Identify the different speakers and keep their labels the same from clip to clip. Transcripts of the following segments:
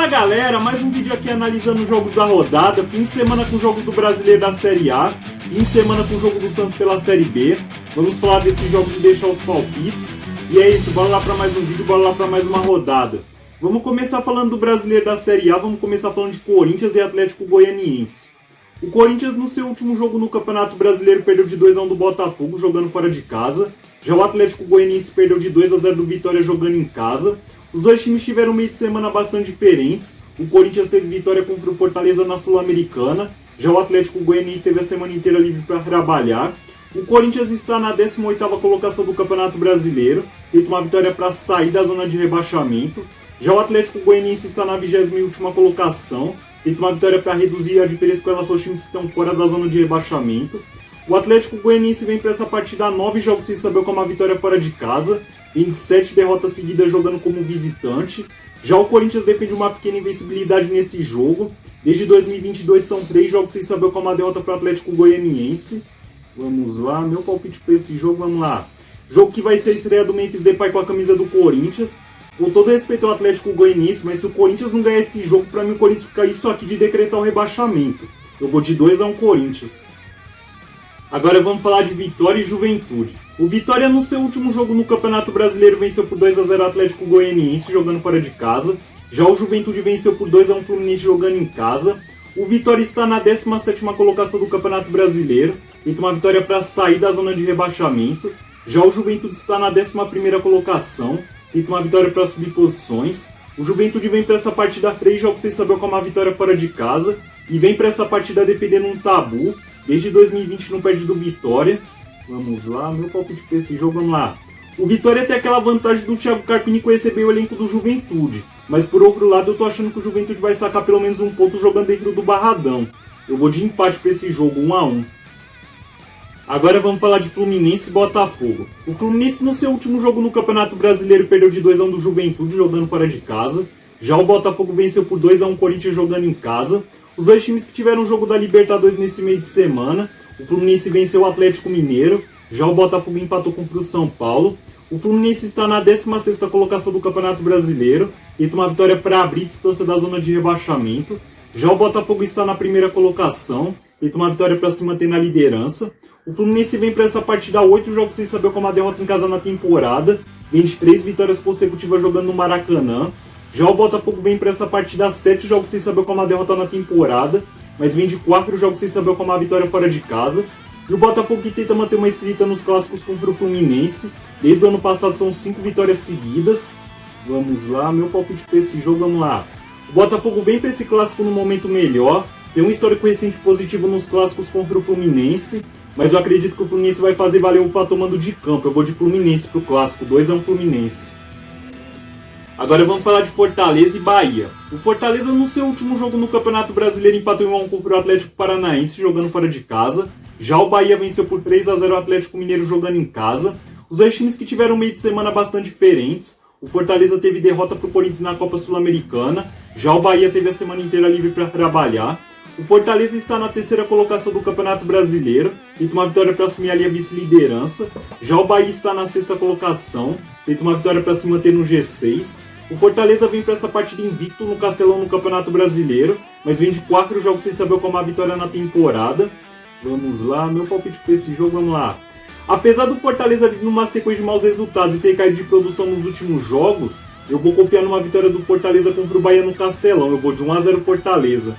Speaker 1: Fala galera, mais um vídeo aqui analisando os jogos da rodada, fim de semana com jogos do Brasileiro da Série A, fim de semana com o jogo do Santos pela Série B. Vamos falar desses jogos e deixar os palpites. E é isso, bora lá para mais um vídeo, bora lá para mais uma rodada. Vamos começar falando do Brasileiro da Série A, vamos começar falando de Corinthians e Atlético Goianiense. O Corinthians no seu último jogo no Campeonato Brasileiro perdeu de 2-1 do Botafogo jogando fora de casa. Já o Atlético Goianiense perdeu de 2-0 do Vitória jogando em casa. Os dois times tiveram meio de semana bastante diferentes. O Corinthians teve vitória contra o Fortaleza na Sul-Americana. Já o Atlético Goianiense teve a semana inteira livre para trabalhar. O Corinthians está na 18ª colocação do Campeonato Brasileiro, feito uma vitória para sair da zona de rebaixamento. Já o Atlético Goianiense está na 20ª colocação, feito uma vitória para reduzir a diferença com relação aos times que estão fora da zona de rebaixamento. O Atlético Goianiense vem para essa partida 9 jogos sem saber com uma vitória fora de casa, em 7 derrotas seguidas jogando como visitante. Já o Corinthians defende uma pequena invencibilidade nesse jogo. Desde 2022 são 3 jogos sem saber com uma derrota para o Atlético Goianiense. Vamos lá, meu palpite para esse jogo, vamos lá. Jogo que vai ser a estreia do Memphis Depay com a camisa do Corinthians. Com todo respeito ao Atlético Goianiense, mas se o Corinthians não ganhar esse jogo, para mim o Corinthians fica isso aqui de decretar o rebaixamento. Eu vou de 2-1 Corinthians. Agora vamos falar de Vitória e Juventude. O Vitória no seu último jogo no Campeonato Brasileiro venceu por 2-0 o Atlético Goianiense jogando fora de casa. Já o Juventude venceu por 2-1 o Fluminense jogando em casa. O Vitória está na 17ª colocação do Campeonato Brasileiro, feito uma vitória para sair da zona de rebaixamento. Já o Juventude está na 11ª colocação, feito uma vitória para subir posições. O Juventude vem para essa partida 3 jogos sem saber com uma vitória fora de casa e vem para essa partida defendendo um tabu. Desde 2020 não perde do Vitória. Vamos lá, meu palpite para esse jogo, vamos lá. O Vitória tem aquela vantagem do Thiago Carpini conhecer bem o elenco do Juventude. Mas por outro lado eu tô achando que o Juventude vai sacar pelo menos um ponto jogando dentro do Barradão. Eu vou de empate para esse jogo, 1-1. Agora vamos falar de Fluminense e Botafogo. O Fluminense no seu último jogo no Campeonato Brasileiro perdeu de 2-1 do Juventude jogando fora de casa. Já o Botafogo venceu por 2-1 o Corinthians jogando em casa. Os dois times que tiveram o jogo da Libertadores nesse meio de semana. O Fluminense venceu o Atlético Mineiro. Já o Botafogo empatou contra o São Paulo. O Fluminense está na 16ª colocação do Campeonato Brasileiro, feito uma vitória para abrir distância da zona de rebaixamento. Já o Botafogo está na 1ª colocação, feito uma vitória para se manter na liderança. O Fluminense vem para essa partida 8 jogos sem saber com uma derrota em casa na temporada, vem de 3 vitórias consecutivas jogando no Maracanã. Já o Botafogo vem para essa partida 7 jogos sem saber com uma derrota na temporada, mas vem de 4 jogos sem saber com uma vitória fora de casa. E o Botafogo que tenta manter uma escrita nos clássicos contra o Fluminense. Desde o ano passado são 5 vitórias seguidas. Vamos lá, meu palpite para esse jogo, vamos lá. O Botafogo vem para esse clássico no momento melhor. Tem um histórico recente positivo nos clássicos contra o Fluminense. Mas eu acredito que o Fluminense vai fazer valer o fator mando de campo. Eu vou de Fluminense para o clássico, 2-1 Fluminense. Agora vamos falar de Fortaleza e Bahia. O Fortaleza no seu último jogo no Campeonato Brasileiro empatou em 1-1 contra o Atlético Paranaense jogando fora de casa. Já o Bahia venceu por 3-0 o Atlético Mineiro jogando em casa. Os dois times que tiveram meio de semana bastante diferentes. O Fortaleza teve derrota para o Corinthians na Copa Sul-Americana. Já o Bahia teve a semana inteira livre para trabalhar. O Fortaleza está na 3ª colocação do Campeonato Brasileiro, feito uma vitória para assumir ali a vice-liderança. Já o Bahia está na 6ª colocação, feito uma vitória para se manter no G6. O Fortaleza vem para essa partida invicto no Castelão no Campeonato Brasileiro, mas vem de 4 jogos sem saber com uma vitória na temporada. Vamos lá, meu palpite para esse jogo, vamos lá. Apesar do Fortaleza vir numa sequência de maus resultados e ter caído de produção nos últimos jogos, eu vou confiar numa vitória do Fortaleza contra o Bahia no Castelão. Eu vou de 1-0 Fortaleza.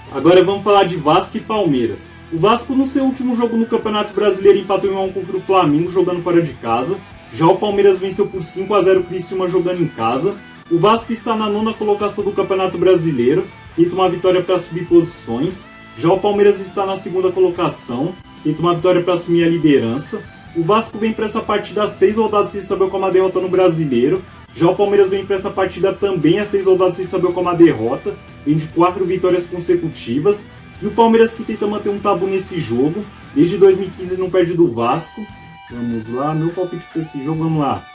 Speaker 1: Agora vamos falar de Vasco e Palmeiras. O Vasco no seu último jogo no Campeonato Brasileiro empatou em 1-1 contra o Flamengo jogando fora de casa. Já o Palmeiras venceu por 5-0 o Criciúma jogando em casa. O Vasco está na 9ª colocação do Campeonato Brasileiro, feito uma vitória para subir posições. Já o Palmeiras está na 2ª colocação, feito uma vitória para assumir a liderança. O Vasco vem para essa partida 6 rodadas sem saber com uma derrota no Brasileiro. Já o Palmeiras vem para essa partida também a 6 rodadas sem saber com uma derrota, vem de 4 vitórias consecutivas. E o Palmeiras que tenta manter um tabu nesse jogo, desde 2015 não perde do Vasco. Vamos lá, meu palpite para esse jogo, vamos lá.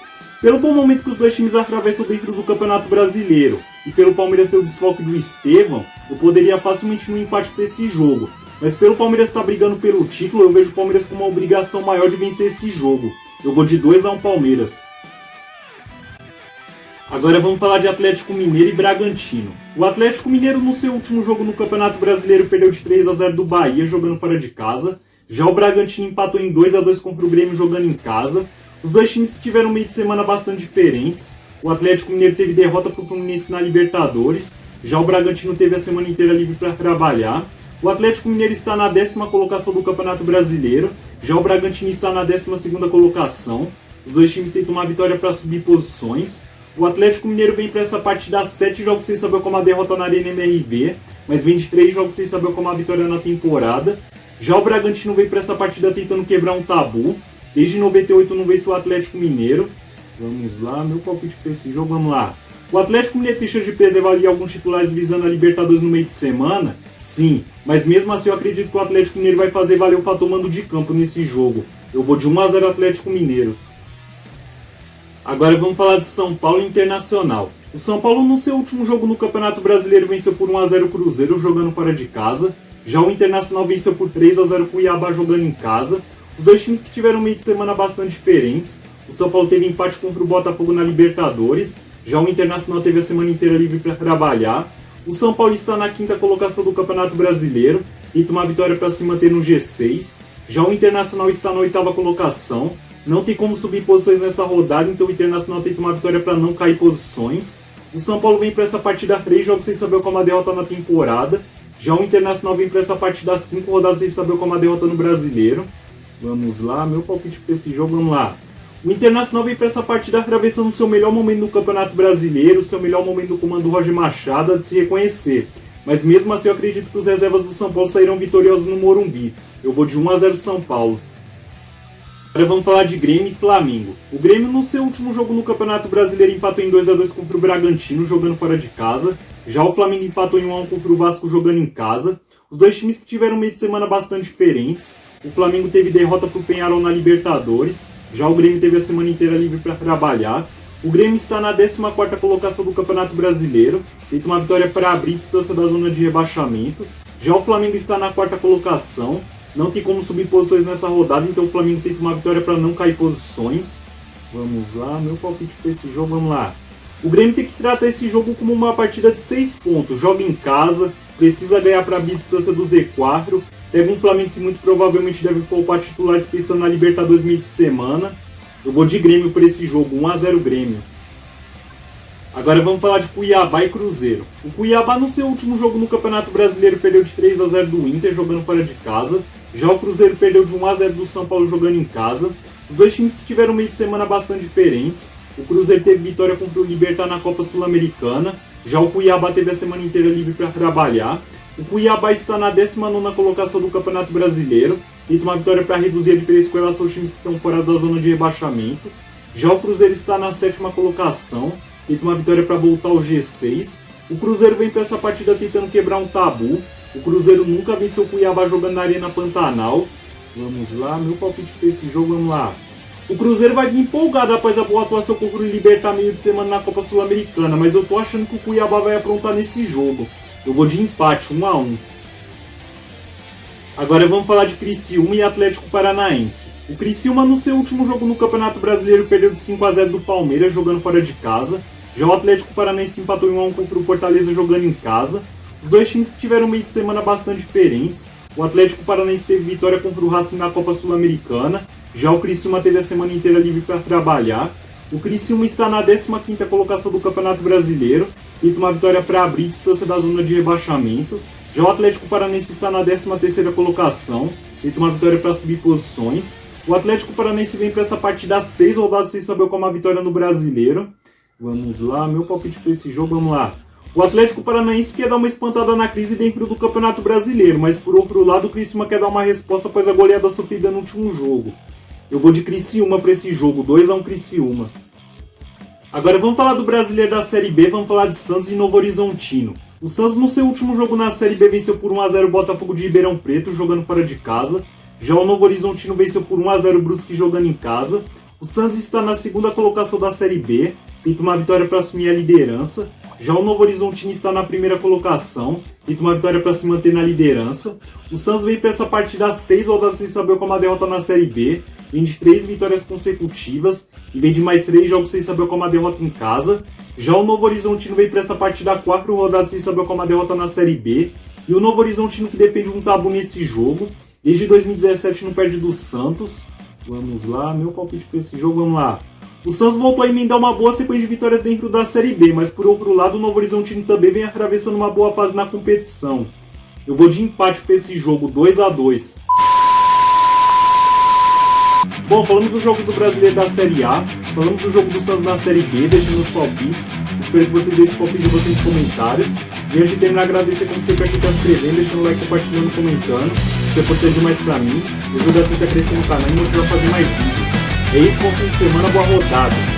Speaker 1: Pelo bom momento que os dois times atravessam dentro do Campeonato Brasileiro e pelo Palmeiras ter o desfalque do Estevão, eu poderia facilmente ir no empate para esse jogo. Mas pelo Palmeiras estar brigando pelo título, eu vejo o Palmeiras com uma obrigação maior de vencer esse jogo. Eu vou de 2-1 Palmeiras. Agora vamos falar de Atlético Mineiro e Bragantino. O Atlético Mineiro no seu último jogo no Campeonato Brasileiro perdeu de 3-0 do Bahia jogando fora de casa. Já o Bragantino empatou em 2-2 contra o Grêmio jogando em casa. Os dois times que tiveram meio de semana bastante diferentes. O Atlético Mineiro teve derrota para o Fluminense na Libertadores. Já o Bragantino teve a semana inteira livre para trabalhar. O Atlético Mineiro está na 10ª colocação do Campeonato Brasileiro. Já o Bragantino está na 12ª colocação. Os dois times tentam uma vitória para subir posições. O Atlético Mineiro vem para essa partida 7 jogos sem saber como a derrota na Arena MRV, mas vem de 3 jogos sem saber como a vitória na temporada. Já o Bragantino vem para essa partida tentando quebrar um tabu. Desde 98 não vence o Atlético Mineiro. Vamos lá, meu palpite para esse jogo, vamos lá. O Atlético Mineiro deixa de preservar ali alguns titulares visando a Libertadores no meio de semana? Sim, mas mesmo assim eu acredito que o Atlético Mineiro vai fazer valer o fator mando de campo nesse jogo. Eu vou de 1-0 Atlético Mineiro. Agora vamos falar de São Paulo e Internacional. O São Paulo no seu último jogo no Campeonato Brasileiro venceu por 1-0 o Cruzeiro jogando fora de casa. Já o Internacional venceu por 3-0 o Cuiabá jogando em casa. Os dois times que tiveram meio de semana bastante diferentes. O São Paulo teve empate contra o Botafogo na Libertadores. Já o Internacional teve a semana inteira livre para trabalhar. O São Paulo está na 5ª colocação do Campeonato Brasileiro, tenta uma vitória para se manter no G6. Já o Internacional está na 8ª colocação, não tem como subir posições nessa rodada, então o Internacional tenta uma vitória para não cair posições. O São Paulo vem para essa partida 3 jogos sem saber como a derrota na temporada. Já o Internacional vem para essa partida 5 rodadas sem saber como a derrota no Brasileiro. Vamos lá, meu palpite para esse jogo, vamos lá. O Internacional vem para essa partida atravessando o seu melhor momento no Campeonato Brasileiro, o seu melhor momento no comando do Roger Machado, de se reconhecer. Mas mesmo assim eu acredito que os reservas do São Paulo sairão vitoriosos no Morumbi. Eu vou de 1-0 São Paulo. Agora vamos falar de Grêmio e Flamengo. O Grêmio no seu último jogo no Campeonato Brasileiro empatou em 2-2 contra o Bragantino, jogando fora de casa. Já o Flamengo empatou em 1-1 contra o Vasco, jogando em casa. Os dois times que tiveram meio de semana bastante diferentes. O Flamengo teve derrota para o Peñarol na Libertadores. Já o Grêmio teve a semana inteira livre para trabalhar. O Grêmio está na 14ª colocação do Campeonato Brasileiro, tenta uma vitória para abrir distância da zona de rebaixamento. Já o Flamengo está na 4ª colocação, não tem como subir posições nessa rodada, então o Flamengo tenta uma vitória para não cair posições. Vamos lá, meu palpite para esse jogo, vamos lá. O Grêmio tem que tratar esse jogo como uma partida de 6 pontos, joga em casa, precisa ganhar para abrir distância do Z4. Teve um Flamengo que muito provavelmente deve poupar titulares pensando na Libertadores meio de semana. Eu vou de Grêmio por esse jogo, 1-0 Grêmio. Agora vamos falar de Cuiabá e Cruzeiro. O Cuiabá no seu último jogo no Campeonato Brasileiro perdeu de 3-0 do Inter jogando fora de casa. Já o Cruzeiro perdeu de 1-0 do São Paulo jogando em casa. Os dois times que tiveram meio de semana bastante diferentes. O Cruzeiro teve vitória contra o Libertad na Copa Sul-Americana. Já o Cuiabá teve a semana inteira livre para trabalhar. O Cuiabá está na 19ª colocação do Campeonato Brasileiro, tenta uma vitória para reduzir a diferença com relação aos times que estão fora da zona de rebaixamento. Já o Cruzeiro está na 7ª colocação, tenta uma vitória para voltar ao G6. O Cruzeiro vem para essa partida tentando quebrar um tabu. O Cruzeiro nunca venceu o Cuiabá jogando na Arena Pantanal. Vamos lá, meu palpite para esse jogo, vamos lá. O Cruzeiro vai vir empolgado após a boa atuação contra o Libertad meio de semana na Copa Sul-Americana, mas eu tô achando que o Cuiabá vai aprontar nesse jogo. Eu vou de empate, 1-1. Agora vamos falar de Criciúma e Atlético Paranaense. O Criciúma no seu último jogo no Campeonato Brasileiro perdeu de 5-0 do Palmeiras jogando fora de casa. Já o Atlético Paranaense empatou em 1-1 contra o Fortaleza jogando em casa. Os dois times que tiveram meio de semana bastante diferentes. O Atlético Paranaense teve vitória contra o Racing na Copa Sul-Americana. Já o Criciúma teve a semana inteira livre para trabalhar. O Criciúma está na 15ª colocação do Campeonato Brasileiro, tenta uma vitória para abrir distância da zona de rebaixamento. Já o Atlético Paranaense está na 13ª colocação, tenta uma vitória para subir posições. O Atlético Paranaense vem para essa partida 6 rodadas sem saber como a vitória no Brasileiro. Vamos lá, meu palpite para esse jogo, vamos lá. O Atlético Paranaense quer dar uma espantada na crise dentro do Campeonato Brasileiro, mas por outro lado o Criciúma quer dar uma resposta após a goleada sofrida no último jogo. Eu vou de Criciúma para esse jogo, 2-1 Criciúma. Agora vamos falar do Brasileiro da Série B, vamos falar de Santos e Novo Horizontino. O Santos no seu último jogo na Série B venceu por 1-0 o Botafogo de Ribeirão Preto, jogando fora de casa. Já o Novo Horizontino venceu por 1-0 o Brusque jogando em casa. O Santos está na 2ª colocação da Série B, tenta uma vitória para assumir a liderança. Já o Novo Horizontino está na 1ª colocação, tenta uma vitória para se manter na liderança. O Santos vem para essa partida 6 rodadas sem saber como a derrota na Série B, vem de 3 vitórias consecutivas e vem de mais 3 jogos sem saber como a derrota em casa. Já o Novo Horizontino veio para essa partida 4 rodadas sem saber como a derrota na Série B. E o Novo Horizontino que defende um tabu nesse jogo. Desde 2017 não perde do Santos. Vamos lá, meu palpite para esse jogo, vamos lá. O Santos voltou a emendar uma boa sequência de vitórias dentro da Série B, mas por outro lado o Novo Horizontino também vem atravessando uma boa fase na competição. Eu vou de empate para esse jogo, 2-2. Bom, falamos dos jogos do Brasileiro da Série A, falamos do jogo do Santos na Série B, deixando os palpites. Espero que vocês deixem o palpite de vocês nos comentários. E antes de terminar, agradecer como sempre a quem está se inscrevendo, deixando o like, compartilhando, comentando. Isso é importante demais pra mim, ajuda a tentar crescer no canal e motivar a fazer mais vídeos. É isso, bom fim de semana, boa rodada!